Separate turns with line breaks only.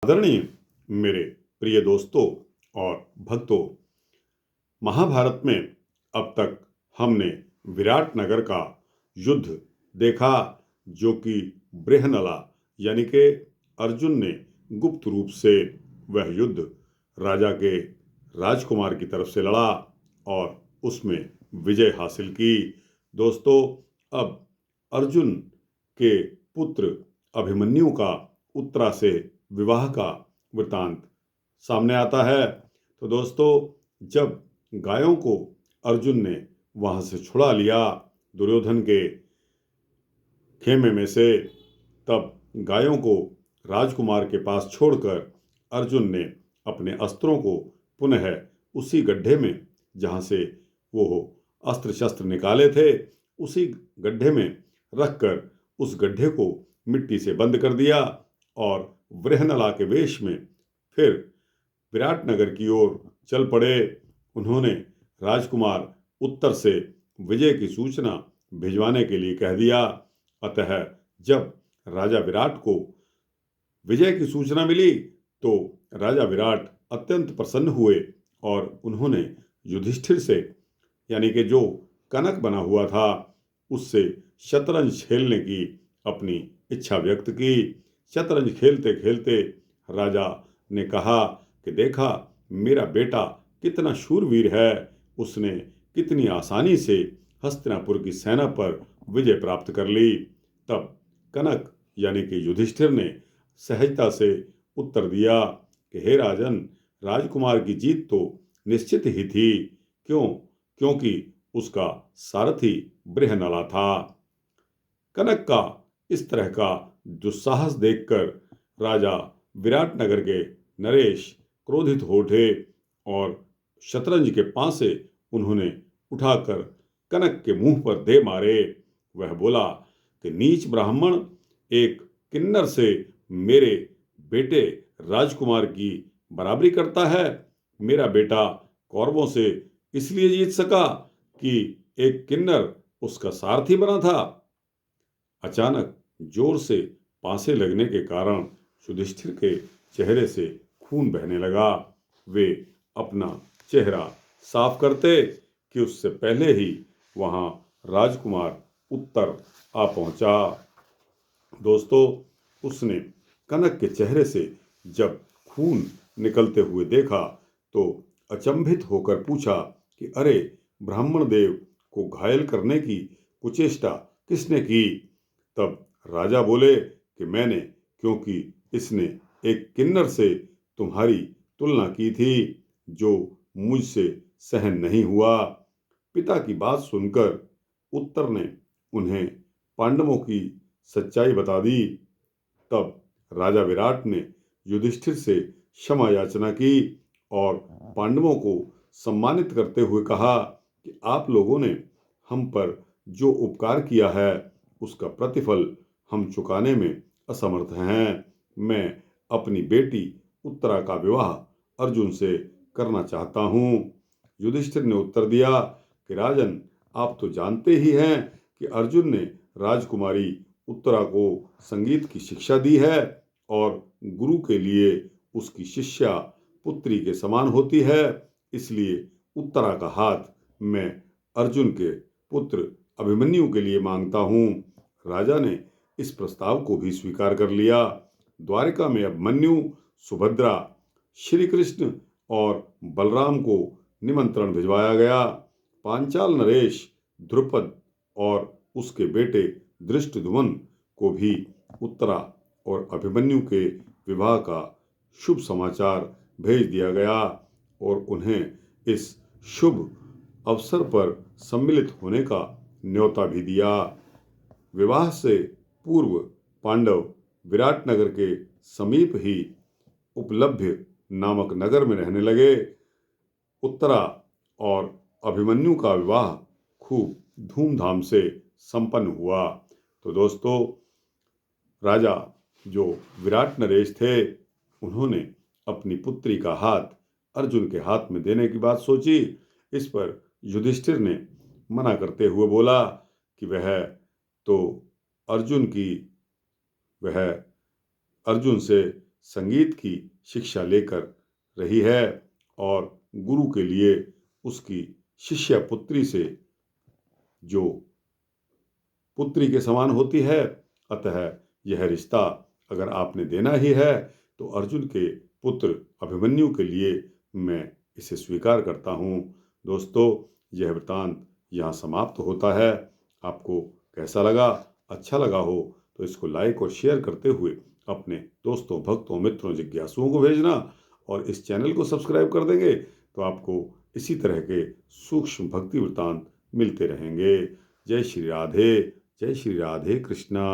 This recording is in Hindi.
आदरणीय मेरे प्रिय दोस्तों और भक्तों, महाभारत में अब तक हमने विराट नगर का युद्ध देखा, जो कि बृहनला यानी कि अर्जुन ने गुप्त रूप से वह युद्ध राजा के राजकुमार की तरफ से लड़ा और उसमें विजय हासिल की। दोस्तों, अब अर्जुन के पुत्र अभिमन्यु का उत्तरा से विवाह का वृतांत सामने आता है। तो दोस्तों, जब गायों को अर्जुन ने वहां से छुड़ा लिया दुर्योधन के खेमे में से, तब गायों को राजकुमार के पास छोड़कर अर्जुन ने अपने अस्त्रों को पुनः उसी गड्ढे में, जहां से वो अस्त्र शस्त्र निकाले थे, उसी गड्ढे में रखकर उस गड्ढे को मिट्टी से बंद कर दिया और बृहनला के वेश में फिर विराट नगर की ओर चल पड़े। उन्होंने राजकुमार उत्तर से विजय की सूचना भिजवाने के लिए कह दिया। अतः जब राजा विराट को विजय की सूचना मिली तो राजा विराट अत्यंत प्रसन्न हुए और उन्होंने युधिष्ठिर से, यानी कि जो कनक बना हुआ था, उससे शतरंज खेलने की अपनी इच्छा व्यक्त की। शतरंज खेलते खेलते राजा ने कहा कि देखा, मेरा बेटा कितना शूरवीर है, उसने कितनी आसानी से हस्तिनापुर की सेना पर विजय प्राप्त कर ली। तब कनक यानी कि युधिष्ठिर ने सहजता से उत्तर दिया कि हे राजन, राजकुमार की जीत तो निश्चित ही थी। क्यों? क्योंकि उसका सारथी बृहनला था। कनक का इस तरह का दुस्साहस देखकर राजा विराट नगर के नरेश क्रोधित हो उठे और शतरंज के पांसे उन्होंने उठाकर कनक के मुंह पर दे मारे। वह बोला कि नीच ब्राह्मण, एक किन्नर से मेरे बेटे राजकुमार की बराबरी करता है। मेरा बेटा कौरवों से इसलिए जीत सका कि एक किन्नर उसका सारथी बना था। अचानक जोर से पांसे लगने के कारण युधिष्ठिर के चेहरे से खून बहने लगा। वे अपना चेहरा साफ करते कि उससे पहले ही वहां राजकुमार उत्तर आ पहुंचा। दोस्तों, उसने कनक के चेहरे से जब खून निकलते हुए देखा तो अचंभित होकर पूछा कि अरे, ब्राह्मण देव को घायल करने की कुचेष्टा किसने की? तब राजा बोले कि मैंने, क्योंकि इसने एक किन्नर से तुम्हारी तुलना की थी, जो मुझसे सहन नहीं हुआ। पिता की बात सुनकर उत्तर ने उन्हें पांडवों की सच्चाई बता दी। तब राजा विराट ने युधिष्ठिर से क्षमा याचना की और पांडवों को सम्मानित करते हुए कहा कि आप लोगों ने हम पर जो उपकार किया है, उसका प्रतिफल हम चुकाने में असमर्थ हैं। मैं अपनी बेटी उत्तरा का विवाह अर्जुन से करना चाहता हूँ। युधिष्ठिर ने उत्तर दिया कि राजन, आप तो जानते ही हैं कि अर्जुन ने राजकुमारी उत्तरा को संगीत की शिक्षा दी है और गुरु के लिए उसकी शिष्या पुत्री के समान होती है। इसलिए उत्तरा का हाथ मैं अर्जुन के पुत्र अभिमन्यु के लिए मांगता हूँ। राजा ने इस प्रस्ताव को भी स्वीकार कर लिया। द्वारिका में अभिमन्यु, सुभद्रा, श्री कृष्ण और बलराम को निमंत्रण भिजवाया गया। पांचाल नरेश द्रुपद और उसके बेटे धृष्टद्युम्न को भी उत्तरा और अभिमन्यु के विवाह का शुभ समाचार भेज दिया गया और उन्हें इस शुभ अवसर पर सम्मिलित होने का न्योता भी दिया। विवाह से पूर्व पांडव विराट नगर के समीप ही उपलभ्य नामक नगर में रहने लगे। उत्तरा और अभिमन्यु का विवाह खूब धूमधाम से संपन्न हुआ। तो दोस्तों, राजा जो विराट नरेश थे, उन्होंने अपनी पुत्री का हाथ अर्जुन के हाथ में देने की बात सोची। इस पर युधिष्ठिर ने मना करते हुए बोला कि वह अर्जुन से संगीत की शिक्षा लेकर रही है और गुरु के लिए उसकी शिष्य पुत्री से जो पुत्री के समान होती है। अतः यह रिश्ता अगर आपने देना ही है तो अर्जुन के पुत्र अभिमन्यु के लिए मैं इसे स्वीकार करता हूँ। दोस्तों, यह वृतांत यहाँ समाप्त होता है। आपको कैसा लगा? अच्छा लगा हो तो इसको लाइक और शेयर करते हुए अपने दोस्तों, भक्तों, मित्रों, जिज्ञासुओं को भेजना और इस चैनल को सब्सक्राइब कर देंगे तो आपको इसी तरह के सूक्ष्म भक्ति वृतांत मिलते रहेंगे। जय श्री राधे, जय श्री राधे कृष्णा।